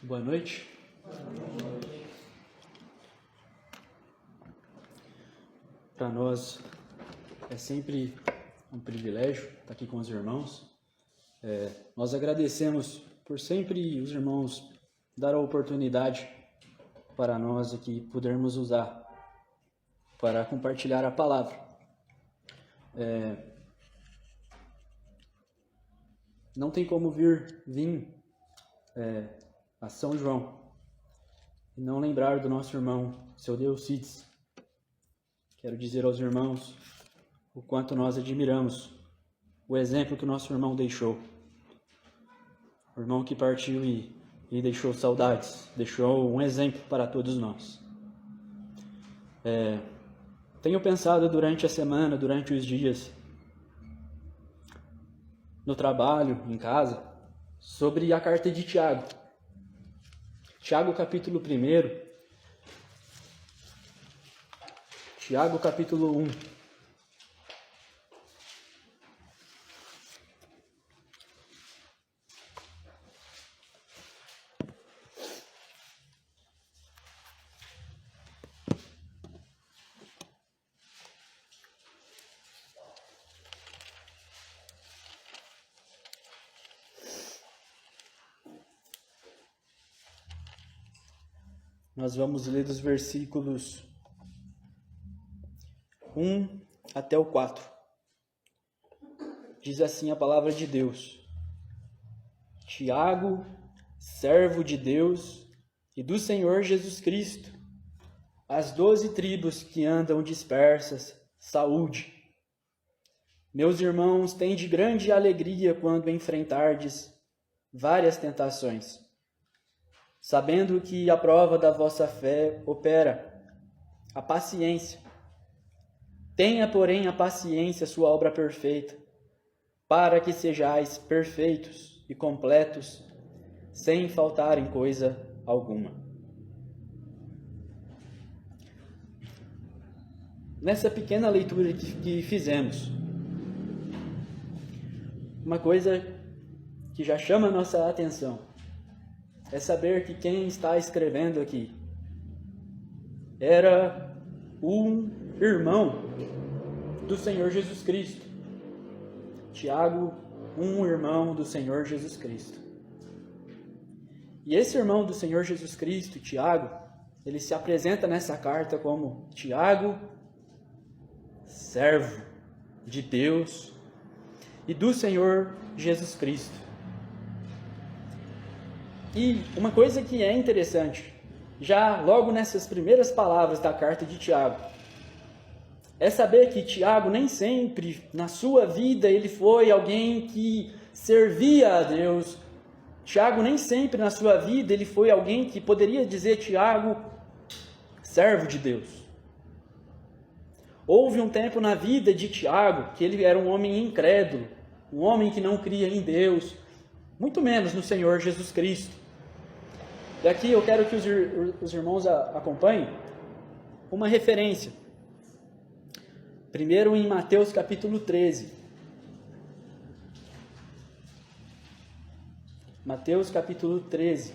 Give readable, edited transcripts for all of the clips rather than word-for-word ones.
Boa noite. Para nós é sempre um privilégio estar aqui com os irmãos. Nós agradecemos por sempre os irmãos dar a oportunidade para nós aqui podermos usar para compartilhar a palavra. Não tem como vir a São João e não lembrar do nosso irmão, seu Deucides. Quero dizer aos irmãos o quanto nós admiramos o exemplo que o nosso irmão deixou. O irmão que partiu e deixou saudades, deixou um exemplo para todos nós. Tenho pensado durante a semana, durante os dias, no trabalho, em casa, sobre a carta de Tiago. Tiago capítulo 1. Tiago capítulo 1. Nós vamos ler dos versículos 1 até o 4. Diz assim a palavra de Deus: Tiago, servo de Deus e do Senhor Jesus Cristo, as 12 tribos que andam dispersas, saúde. Meus irmãos, tende grande alegria quando enfrentardes várias tentações, sabendo que a prova da vossa fé opera a paciência. Tenha, porém, a paciência sua obra perfeita, para que sejais perfeitos e completos, sem faltar em coisa alguma. Nessa pequena leitura que fizemos, uma coisa que já chama a nossa atenção é saber que quem está escrevendo aqui era um irmão do Senhor Jesus Cristo. Tiago, um irmão do Senhor Jesus Cristo. E esse irmão do Senhor Jesus Cristo, Tiago, ele se apresenta nessa carta como Tiago, servo de Deus e do Senhor Jesus Cristo. E uma coisa que é interessante, já logo nessas primeiras palavras da carta de Tiago, é saber que Tiago nem sempre na sua vida ele foi alguém que servia a Deus. Tiago nem sempre na sua vida ele foi alguém que poderia dizer Tiago, servo de Deus. Houve um tempo na vida de Tiago que ele era um homem incrédulo, um homem que não cria em Deus, muito menos no Senhor Jesus Cristo. E aqui eu quero que os irmãos acompanhem uma referência. Primeiro em Mateus capítulo 13. Mateus capítulo 13.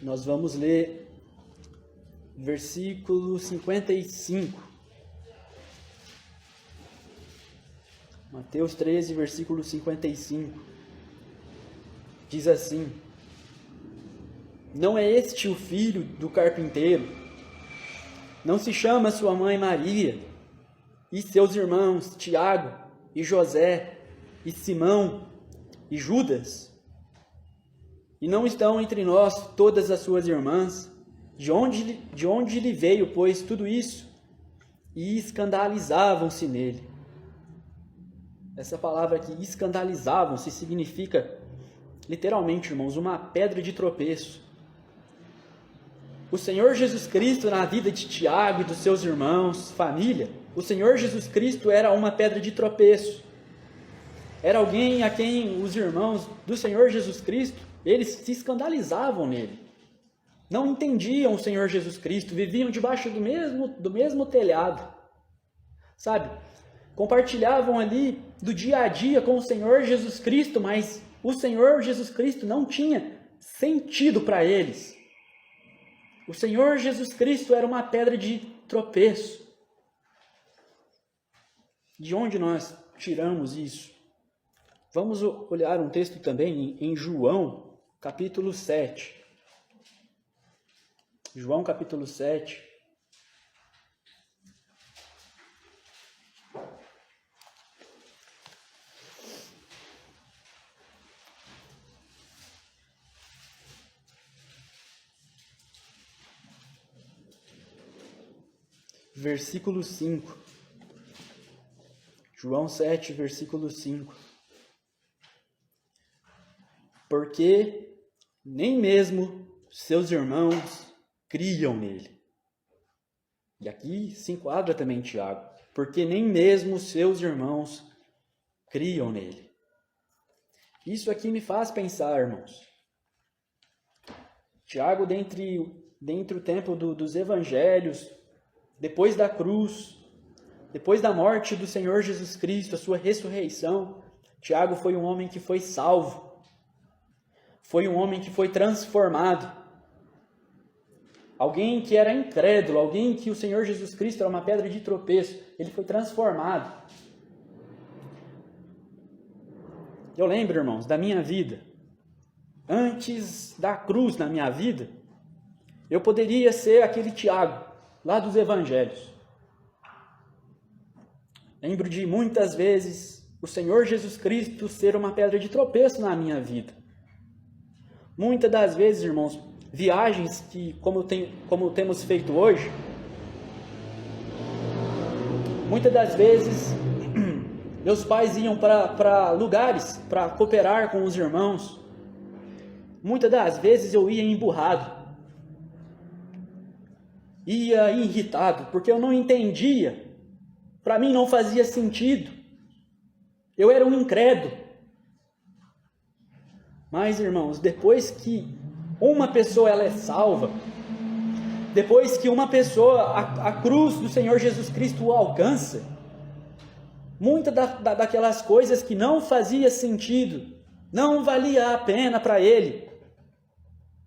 Nós vamos ler versículo 55. Mateus 13, versículo 55. Diz assim: Não é este o filho do carpinteiro? Não se chama sua mãe Maria, e seus irmãos Tiago, e José, e Simão, e Judas? E não estão entre nós todas as suas irmãs? De onde lhe veio, pois, tudo isso? E escandalizavam-se nele. Essa palavra aqui, escandalizavam-se, significa, literalmente, irmãos, uma pedra de tropeço. O Senhor Jesus Cristo, na vida de Tiago e dos seus irmãos, família, o Senhor Jesus Cristo era uma pedra de tropeço. Era alguém a quem os irmãos do Senhor Jesus Cristo, eles se escandalizavam nele. não entendiam o Senhor Jesus Cristo, viviam debaixo do mesmo telhado, sabe? Compartilhavam ali do dia a dia com o Senhor Jesus Cristo, mas o Senhor Jesus Cristo não tinha sentido para eles. O Senhor Jesus Cristo era uma pedra de tropeço. De onde nós tiramos isso? Vamos olhar um texto também em João, capítulo 7. João, capítulo 7. Versículo 5. João 7, versículo 5. Porque nem mesmo seus irmãos criam nele. E aqui se enquadra também Tiago. Porque nem mesmo seus irmãos criam nele. Isso aqui me faz pensar, irmãos. Tiago, dentre o tempo dos evangelhos, depois da cruz, depois da morte do Senhor Jesus Cristo, a sua ressurreição, Tiago foi um homem que foi salvo. Foi um homem que foi transformado. Alguém que era incrédulo, alguém que o Senhor Jesus Cristo era uma pedra de tropeço, ele foi transformado. Eu lembro, irmãos, da minha vida. Antes da cruz na minha vida, eu poderia ser aquele Tiago, lá dos evangelhos. Lembro de muitas vezes o Senhor Jesus Cristo ser uma pedra de tropeço na minha vida. Muitas das vezes, irmãos, viagens que, como temos feito hoje, muitas das vezes meus pais iam para lugares para cooperar com os irmãos. Muitas das vezes eu ia emburrado. Ia irritado, porque eu não entendia. Para mim não fazia sentido. Eu era um incrédulo. Mas, irmãos, depois que uma pessoa ela é salva, depois que uma pessoa, a cruz do Senhor Jesus Cristo o alcança, muitas daquelas coisas que não fazia sentido, não valia a pena para ele,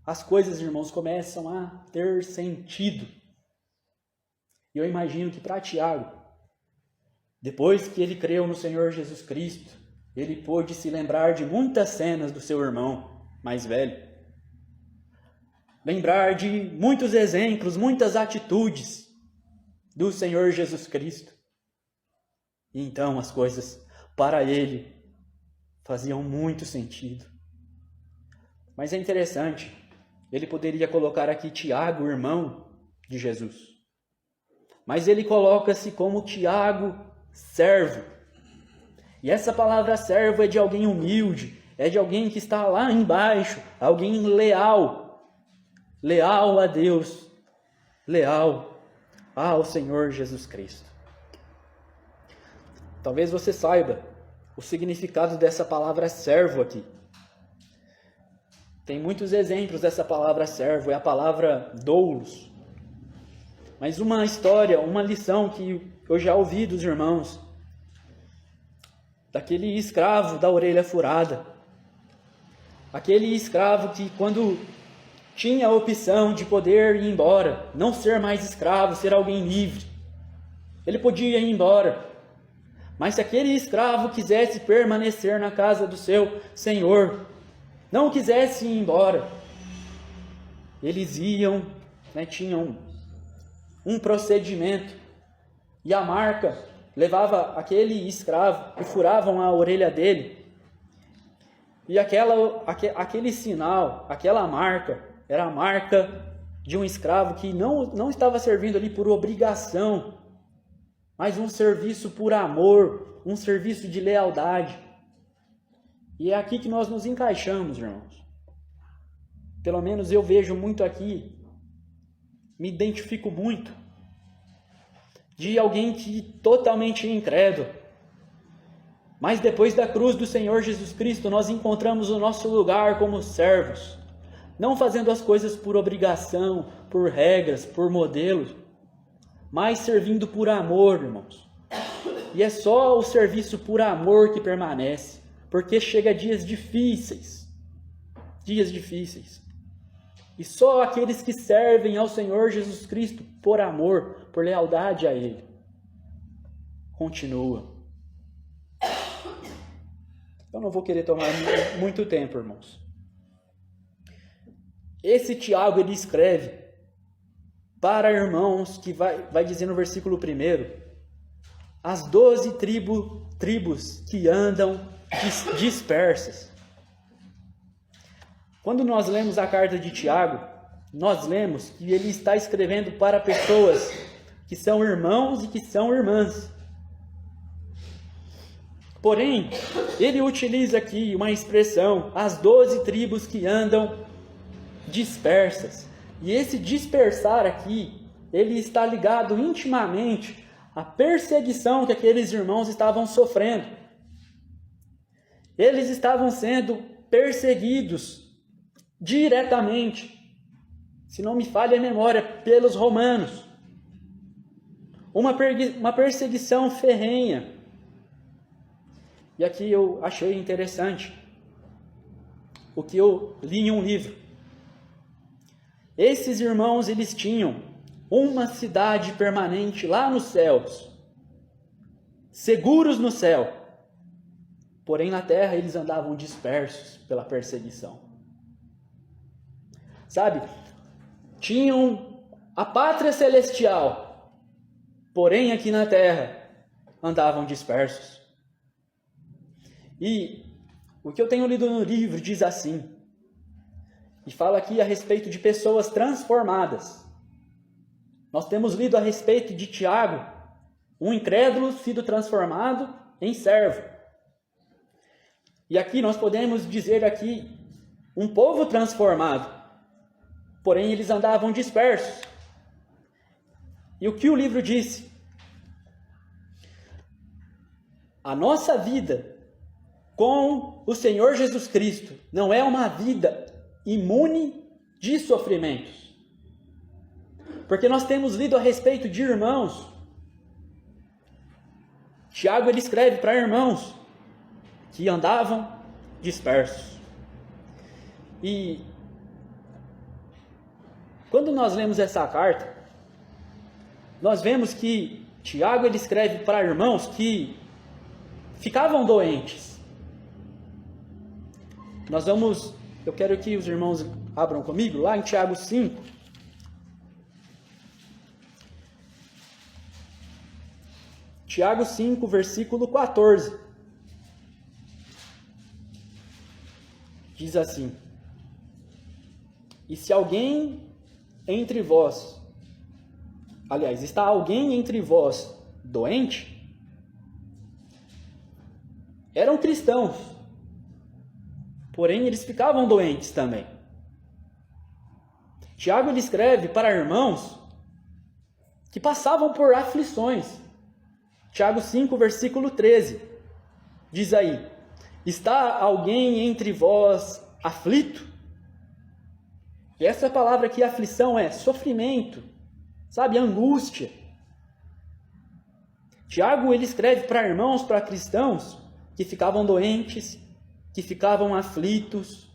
as coisas, irmãos, começam a ter sentido. E eu imagino que para Tiago, depois que ele creu no Senhor Jesus Cristo, ele pôde se lembrar de muitas cenas do seu irmão mais velho. Lembrar de muitos exemplos, muitas atitudes do Senhor Jesus Cristo. E então as coisas para ele faziam muito sentido. Mas é interessante, ele poderia colocar aqui Tiago, irmão de Jesus. Mas ele coloca-se como Tiago, servo. E essa palavra servo é de alguém humilde, é de alguém que está lá embaixo, alguém leal, leal a Deus, leal ao Senhor Jesus Cristo. Talvez você saiba o significado dessa palavra servo aqui. Tem muitos exemplos dessa palavra servo, é a palavra doulos. Mas uma história, uma lição que eu já ouvi dos irmãos, daquele escravo da orelha furada. Aquele escravo que quando tinha a opção de poder ir embora, não ser mais escravo, ser alguém livre, ele podia ir embora. Mas se aquele escravo quisesse permanecer na casa do seu senhor, não quisesse ir embora, eles iam, tinham um procedimento, e a marca levava aquele escravo e furavam a orelha dele, e aquele sinal, aquela marca, era a marca de um escravo que não estava servindo ali por obrigação, mas um serviço por amor, um serviço de lealdade. E é aqui que nós nos encaixamos, irmãos. Pelo menos eu vejo muito aqui, me identifico muito, de alguém que totalmente incrédulo. Mas depois da cruz do Senhor Jesus Cristo, nós encontramos o nosso lugar como servos. não fazendo as coisas por obrigação, por regras, por modelos, mas servindo por amor, irmãos. E é só o serviço por amor que permanece, porque chega dias difíceis. E só aqueles que servem ao Senhor Jesus Cristo por amor, por lealdade a Ele, continua. Eu não vou querer tomar muito tempo, irmãos. Esse Tiago, ele escreve para irmãos, que vai dizer no versículo 1, as 12 tribos que andam dispersas. Quando nós lemos a carta de Tiago, nós lemos que ele está escrevendo para pessoas que são irmãos e que são irmãs. Porém, ele utiliza aqui uma expressão, as 12 tribos que andam dispersas. E esse dispersar aqui, ele está ligado intimamente à perseguição que aqueles irmãos estavam sofrendo. Eles estavam sendo perseguidos diretamente, se não me falha a memória, pelos romanos. Uma perseguição ferrenha. E aqui eu achei interessante o que eu li em um livro. Esses irmãos, eles tinham uma cidade permanente lá nos céus, seguros no céu. Porém, na terra, eles andavam dispersos pela perseguição. Sabe? Tinham a pátria celestial, porém, aqui na terra, andavam dispersos. E o que eu tenho lido no livro diz assim, e fala aqui a respeito de pessoas transformadas. Nós temos lido a respeito de Tiago, um incrédulo sido transformado em servo. E aqui nós podemos dizer aqui um povo transformado, porém eles andavam dispersos. E o que o livro disse? A nossa vida com o Senhor Jesus Cristo não é uma vida imune de sofrimentos. Porque nós temos lido a respeito de irmãos. Tiago, ele escreve para irmãos que andavam dispersos. E quando nós lemos essa carta, nós vemos que Tiago, ele escreve para irmãos que ficavam doentes. Eu quero que os irmãos abram comigo, lá em Tiago 5. Tiago 5, versículo 14. Diz assim: E se alguém entre vós, aliás, está alguém entre vós doente? Eram cristãos, porém eles ficavam doentes também. Tiago, ele escreve para irmãos que passavam por aflições. Tiago 5, versículo 13, diz aí: Está alguém entre vós aflito? E essa palavra aqui, aflição, é sofrimento, sabe, angústia. Tiago, ele escreve para irmãos, para cristãos, que ficavam doentes, que ficavam aflitos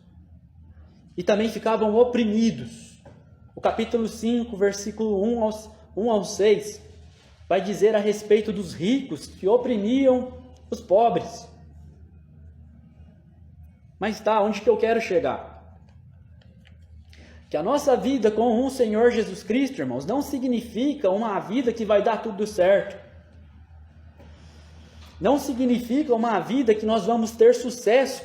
e também ficavam oprimidos. O capítulo 5, versículo 1 ao 6, vai dizer a respeito dos ricos que oprimiam os pobres. Mas onde que eu quero chegar? Que a nossa vida com o Senhor Jesus Cristo, irmãos, não significa uma vida que vai dar tudo certo. Não significa uma vida que nós vamos ter sucesso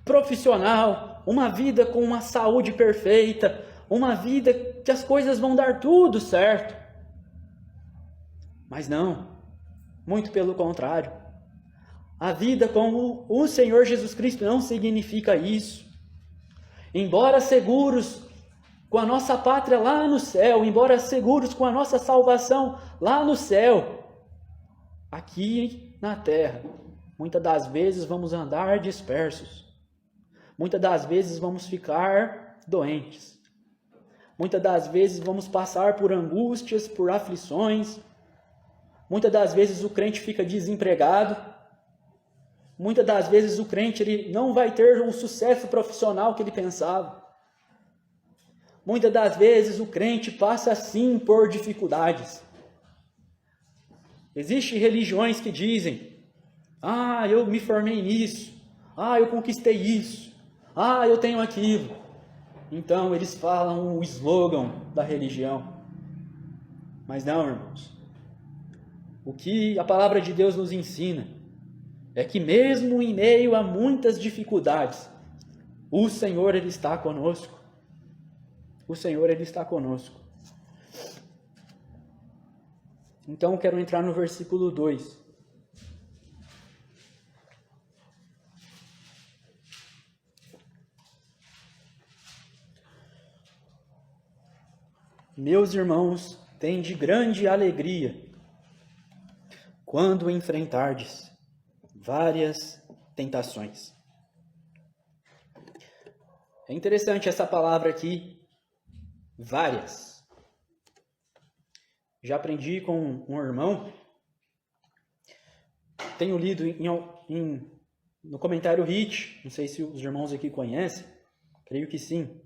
profissional, uma vida com uma saúde perfeita, uma vida que as coisas vão dar tudo certo. Mas não, muito pelo contrário. A vida com o Senhor Jesus Cristo não significa isso. Embora seguros com a nossa pátria lá no céu, embora seguros com a nossa salvação lá no céu, aqui na terra, muitas das vezes vamos andar dispersos. Muitas das vezes vamos ficar doentes. Muitas das vezes vamos passar por angústias, por aflições. Muitas das vezes o crente fica desempregado. Muitas das vezes o crente ele não vai ter o sucesso profissional que ele pensava. Muitas das vezes o crente passa sim por dificuldades. Existem religiões que dizem: eu me formei nisso. Eu conquistei isso. Eu tenho aquilo. Então eles falam o slogan da religião. Mas não, irmãos. O que a palavra de Deus nos ensina é que mesmo em meio a muitas dificuldades, o Senhor ele está conosco. O Senhor ele está conosco. Então eu quero entrar no versículo 2. Meus irmãos, tende grande alegria quando enfrentardes várias tentações. É interessante essa palavra aqui, várias. Já aprendi com um irmão, tenho lido no comentário HIT, não sei se os irmãos aqui conhecem, creio que sim.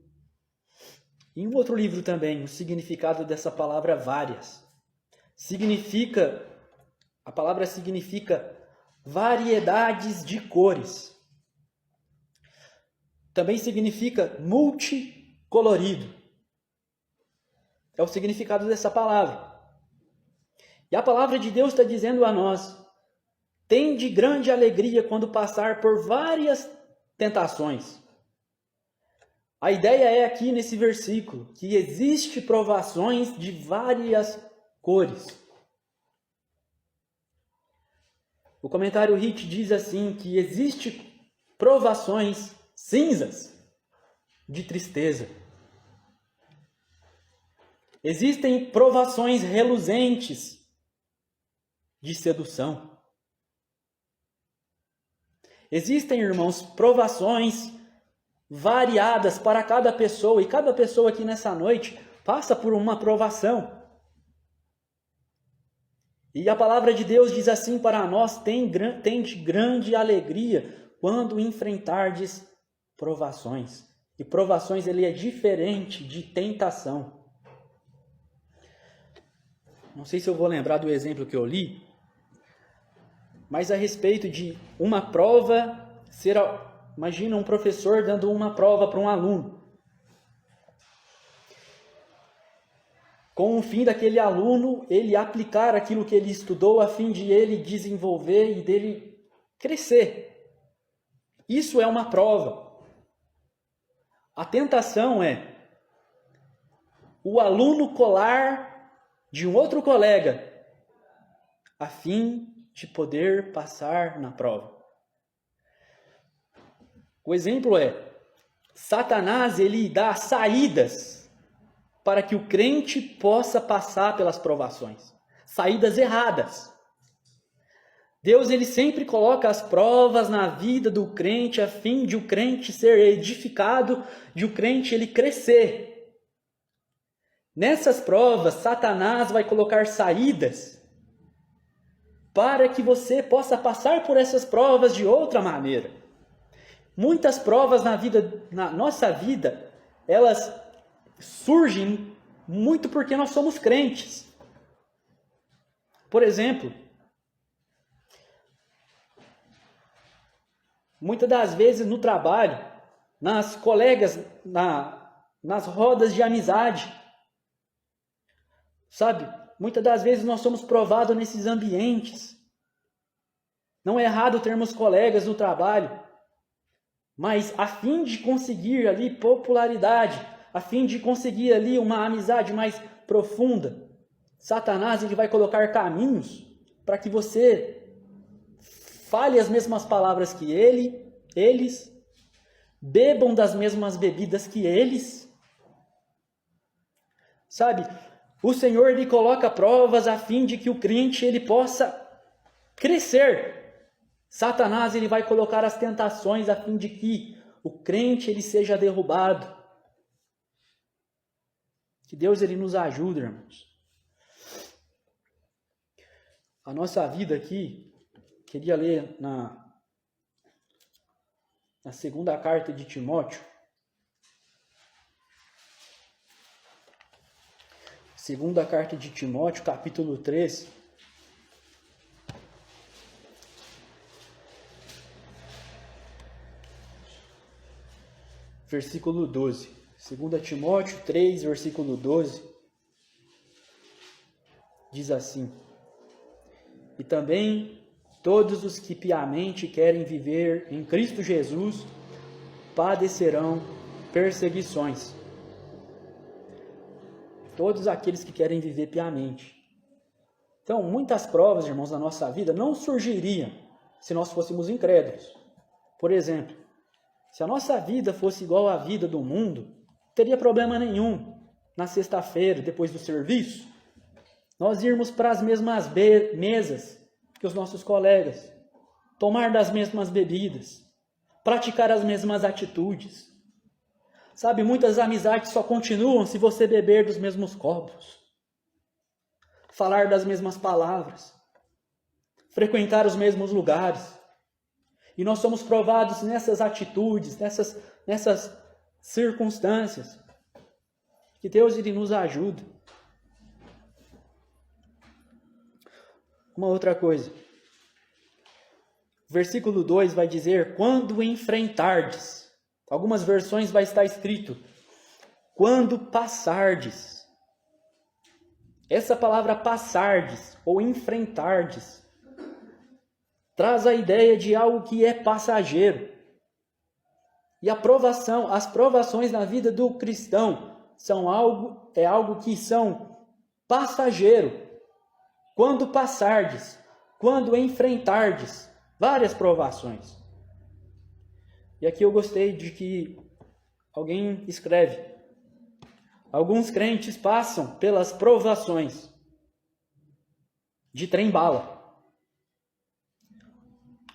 Em um outro livro também, o significado dessa palavra várias. A palavra significa variedades de cores. Também significa multicolorido. É o significado dessa palavra. E a palavra de Deus está dizendo a nós: tende grande alegria quando passar por várias tentações. A ideia é aqui nesse versículo que existe provações de várias cores. O comentário HIT diz assim que existe provações cinzas de tristeza. Existem provações reluzentes de sedução. Existem, irmãos, provações variadas para cada pessoa, e cada pessoa aqui nessa noite passa por uma provação. E a palavra de Deus diz assim para nós: tende grande alegria quando enfrentardes provações. E provações ele é diferente de tentação. Não sei se eu vou lembrar do exemplo que eu li, mas a respeito de uma prova ser... Imagina um professor dando uma prova para um aluno. Com o fim daquele aluno, ele aplicar aquilo que ele estudou a fim de ele desenvolver e dele crescer. Isso é uma prova. A tentação é o aluno colar de um outro colega a fim de poder passar na prova. O exemplo é, Satanás ele dá saídas para que o crente possa passar pelas provações. Saídas erradas. Deus ele sempre coloca as provas na vida do crente a fim de o crente ser edificado, de o crente ele crescer. Nessas provas, Satanás vai colocar saídas para que você possa passar por essas provas de outra maneira. Muitas provas na nossa vida, elas surgem muito porque nós somos crentes. Por exemplo, muitas das vezes no trabalho, nas colegas, nas rodas de amizade, sabe? Muitas das vezes nós somos provados nesses ambientes. Não é errado termos colegas no trabalho, mas a fim de conseguir ali popularidade, a fim de conseguir ali uma amizade mais profunda, Satanás ele vai colocar caminhos para que você fale as mesmas palavras que eles, bebam das mesmas bebidas que eles. Sabe, o Senhor ele coloca provas a fim de que o crente ele possa crescer. Satanás ele vai colocar as tentações a fim de que o crente ele seja derrubado. Que Deus ele nos ajude, irmãos. A nossa vida aqui, queria ler na segunda carta de Timóteo. Segunda carta de Timóteo, capítulo 3. Versículo 12. 2 Timóteo 3, versículo 12. Diz assim: E também todos os que piamente querem viver em Cristo Jesus padecerão perseguições. Todos aqueles que querem viver piamente. Então, muitas provas, irmãos, na nossa vida não surgiriam se nós fôssemos incrédulos. Por exemplo, se a nossa vida fosse igual à vida do mundo, não teria problema nenhum na sexta-feira, depois do serviço, nós irmos para as mesmas mesas que os nossos colegas, tomar das mesmas bebidas, praticar as mesmas atitudes. Sabe, muitas amizades só continuam se você beber dos mesmos copos, falar das mesmas palavras, frequentar os mesmos lugares. E nós somos provados nessas atitudes, nessas circunstâncias. Que Deus ele nos ajude. Uma outra coisa. Versículo 2 vai dizer: quando enfrentardes. Algumas versões vai estar escrito: quando passardes. Essa palavra passardes ou enfrentardes traz a ideia de algo que é passageiro. E as provações na vida do cristão é algo que são passageiro. Quando passardes, quando enfrentardes várias provações. E aqui eu gostei de que alguém escreve: alguns crentes passam pelas provações de trem-bala.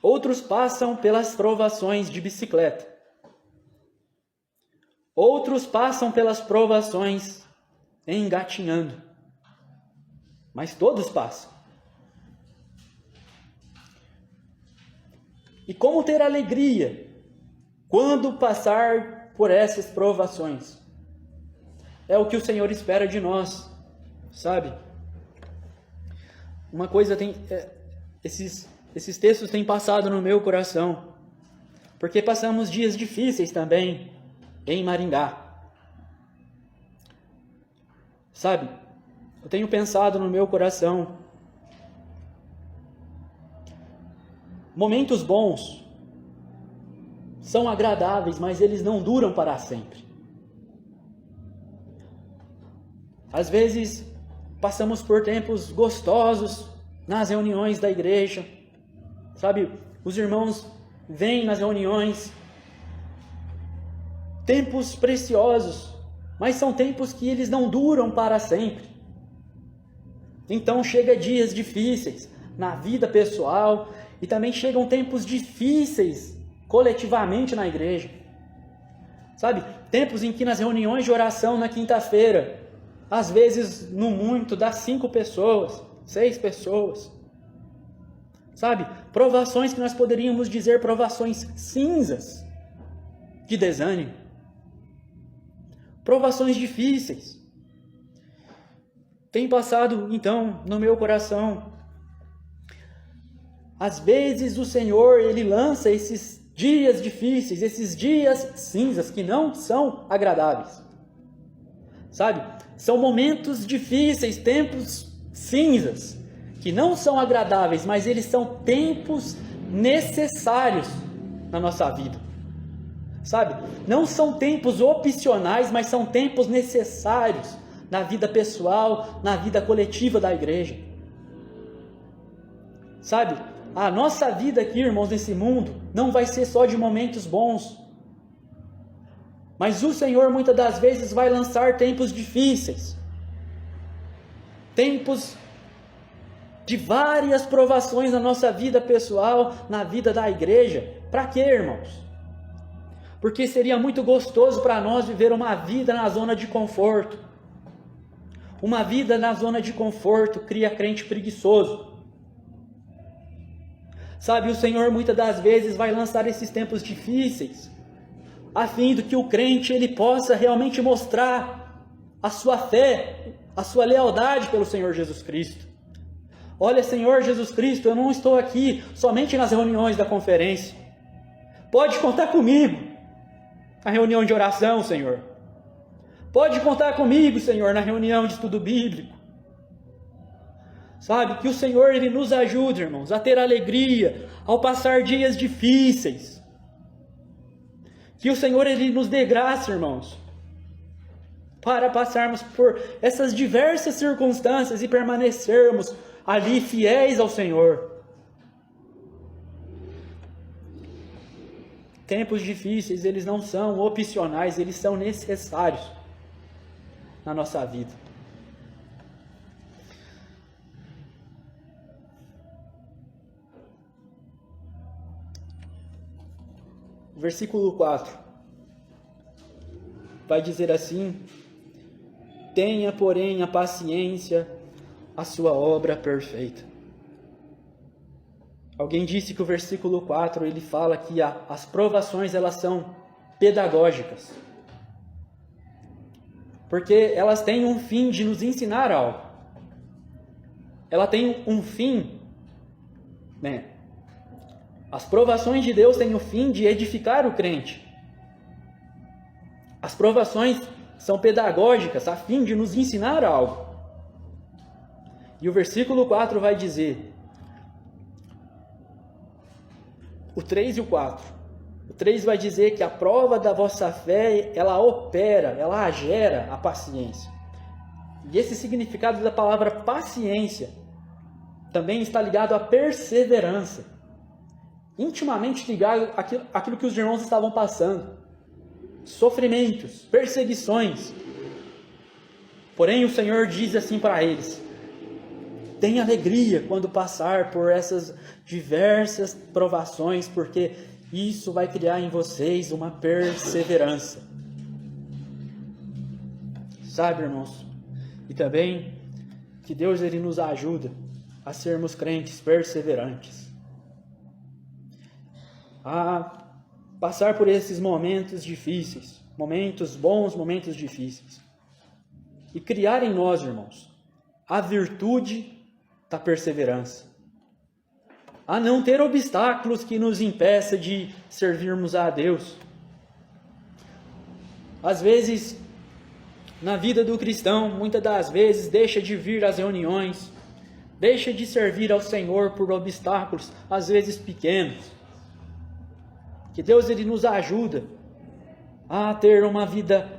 Outros passam pelas provações de bicicleta. Outros passam pelas provações engatinhando. Mas todos passam. E como ter alegria quando passar por essas provações? É o que o Senhor espera de nós, sabe? Uma coisa esses textos têm passado no meu coração, porque passamos dias difíceis também em Maringá. Sabe, eu tenho pensado no meu coração, momentos bons são agradáveis, mas eles não duram para sempre. Às vezes, passamos por tempos gostosos nas reuniões da igreja. Sabe, os irmãos vêm nas reuniões, tempos preciosos, mas são tempos que eles não duram para sempre. Então chega dias difíceis na vida pessoal e também chegam tempos difíceis coletivamente na igreja. Sabe, tempos em que nas reuniões de oração na quinta-feira, às vezes no muito dá 5 pessoas, 6 pessoas. Sabe, provações que nós poderíamos dizer provações cinzas de desânimo. Provações difíceis. Tem passado, então, no meu coração. Às vezes o Senhor, Ele lança esses dias difíceis, esses dias cinzas, que não são agradáveis. Sabe, são momentos difíceis, tempos cinzas, que não são agradáveis, mas eles são tempos necessários na nossa vida. Sabe? Não são tempos opcionais, mas são tempos necessários na vida pessoal, na vida coletiva da igreja. Sabe? A nossa vida aqui, irmãos, nesse mundo, não vai ser só de momentos bons. Mas o Senhor muitas das vezes vai lançar tempos difíceis. Tempos de várias provações na nossa vida pessoal, na vida da igreja. Para quê, irmãos? Porque seria muito gostoso para nós viver uma vida na zona de conforto. Uma vida na zona de conforto cria crente preguiçoso. Sabe, o Senhor muitas das vezes vai lançar esses tempos difíceis, a fim de que o crente ele possa realmente mostrar a sua fé, a sua lealdade pelo Senhor Jesus Cristo. Olha, Senhor Jesus Cristo, eu não estou aqui somente nas reuniões da conferência. Pode contar comigo na reunião de oração, Senhor. Pode contar comigo, Senhor, na reunião de estudo bíblico. Sabe, que o Senhor ele nos ajude, irmãos, a ter alegria ao passar dias difíceis. Que o Senhor ele nos dê graça, irmãos, para passarmos por essas diversas circunstâncias e permanecermos ali fiéis ao Senhor. Tempos difíceis, eles não são opcionais, eles são necessários na nossa vida. Versículo 4 vai dizer assim: tenha, porém, a paciência, a sua obra perfeita. Alguém disse que o versículo 4, ele fala que as provações, elas são pedagógicas. Porque elas têm um fim de nos ensinar algo. Ela tem um fim, né? As provações de Deus têm o fim de edificar o crente. As provações são pedagógicas, a fim de nos ensinar algo. E o versículo 4 vai dizer, o 3 e o 4. O 3 vai dizer que a prova da vossa fé, ela opera, ela gera a paciência. E esse significado da palavra paciência também está ligado à perseverança. Intimamente ligado àquilo que os irmãos estavam passando. Sofrimentos, perseguições. Porém, o Senhor diz assim para eles: tenha alegria quando passar por essas diversas provações, porque isso vai criar em vocês uma perseverança. Sabe, irmãos? E também que Deus ele nos ajuda a sermos crentes perseverantes. A passar por esses momentos difíceis, momentos bons, momentos difíceis. E criar em nós, irmãos, a virtude da perseverança. A não ter obstáculos que nos impeçam de servirmos a Deus. Às vezes, na vida do cristão, muitas das vezes, deixa de vir às reuniões, deixa de servir ao Senhor por obstáculos, às vezes pequenos. Que Deus ele nos ajuda a ter uma vida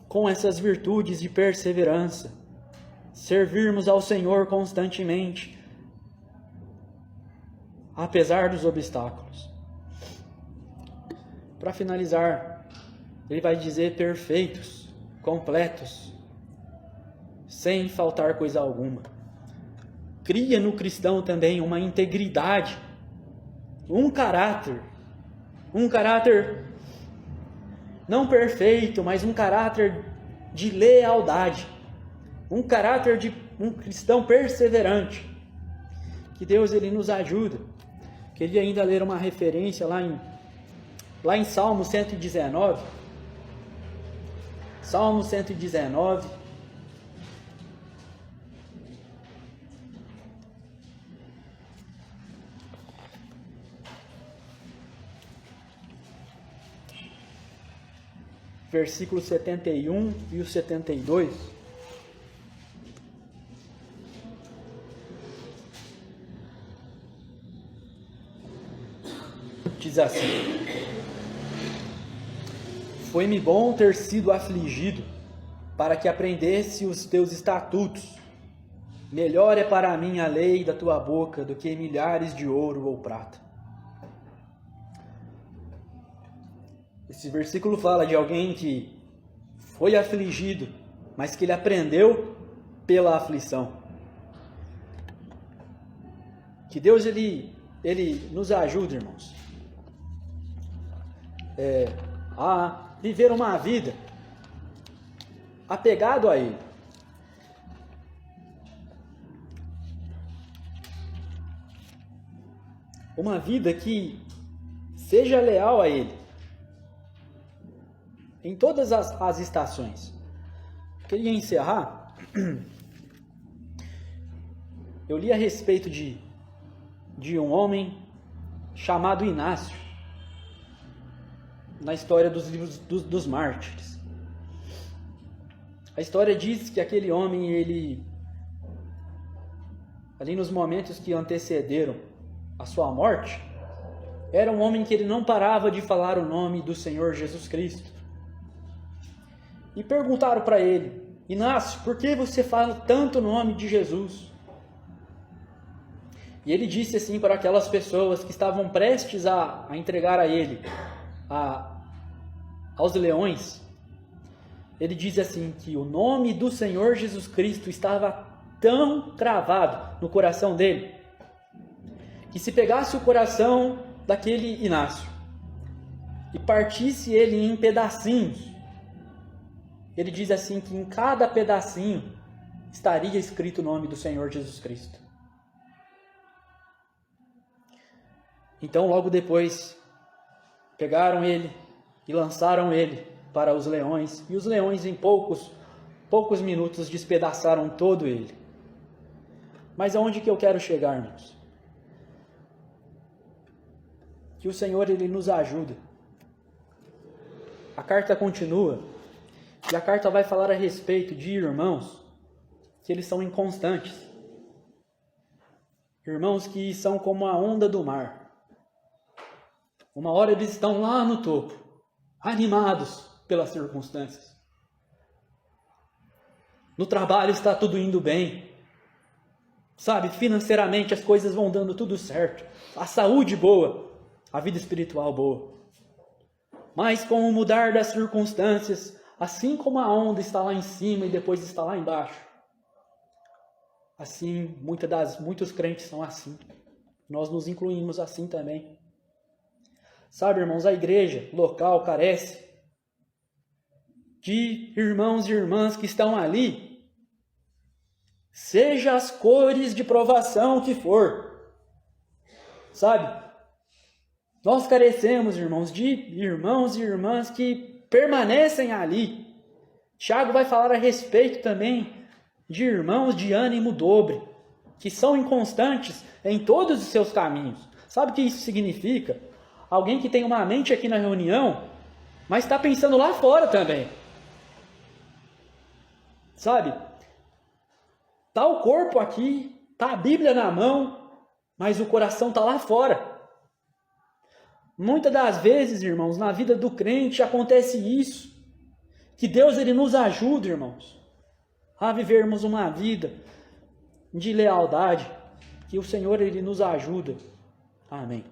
com essas virtudes de perseverança, servirmos ao Senhor constantemente, apesar dos obstáculos. Para finalizar, ele vai dizer perfeitos, completos, sem faltar coisa alguma. Cria no cristão também uma integridade, um caráter não perfeito, mas um caráter de lealdade, um caráter de um cristão perseverante. Que Deus ele nos ajuda. Queria ainda ler uma referência lá em Salmo 119. Salmo 119. Versículo 71 e o 72. Diz assim: foi-me bom ter sido afligido, para que aprendesse os teus estatutos. Melhor é para mim a lei da tua boca do que milhares de ouro ou prata. Esse versículo fala de alguém que foi afligido, mas que ele aprendeu pela aflição. Que Deus ele nos ajude, irmãos, a viver uma vida apegado a Ele. uma vida que seja leal a Ele, em todas as estações. Queria encerrar. Eu li a respeito de um homem chamado Inácio, na história dos livros dos mártires. A história diz que aquele homem, ele, ali nos momentos que antecederam a sua morte, era um homem que ele não parava de falar o nome do Senhor Jesus Cristo. E perguntaram para ele: Inácio, por que você fala tanto o nome de Jesus? E ele disse assim para aquelas pessoas que estavam prestes a entregar a ele aos leões. Ele diz assim que o nome do Senhor Jesus Cristo estava tão cravado no coração dele, que se pegasse o coração daquele Inácio e partisse ele em pedacinhos, ele diz assim que em cada pedacinho estaria escrito o nome do Senhor Jesus Cristo. Então logo depois pegaram ele e lançaram ele para os leões, e os leões em poucos minutos despedaçaram todo ele. Mas aonde que eu quero chegar, irmãos? Que o Senhor, Ele nos ajuda. A carta continua, e a carta vai falar a respeito de irmãos que eles são inconstantes. Irmãos que são como a onda do mar. Uma hora eles estão lá no topo, animados pelas circunstâncias. No trabalho está tudo indo bem. Sabe, financeiramente as coisas vão dando tudo certo. A saúde boa, a vida espiritual boa. Mas com o mudar das circunstâncias, assim como a onda está lá em cima e depois está lá embaixo, assim, muitos crentes são assim. Nós nos incluímos assim também. Sabe, irmãos, a igreja local carece de irmãos e irmãs que estão ali, seja as cores de provação que for. Sabe? Nós carecemos, irmãos, de irmãos e irmãs que permanecem ali. Tiago vai falar a respeito também de irmãos de ânimo dobre, que são inconstantes em todos os seus caminhos. Sabe o que isso significa? Alguém que tem uma mente aqui na reunião, mas está pensando lá fora também. Sabe? Está o corpo aqui, está a Bíblia na mão, mas o coração está lá fora. Muitas das vezes, irmãos, na vida do crente acontece isso. Que Deus, Ele nos ajude, irmãos, a vivermos uma vida de lealdade. Que o Senhor, Ele nos ajuda. Amém.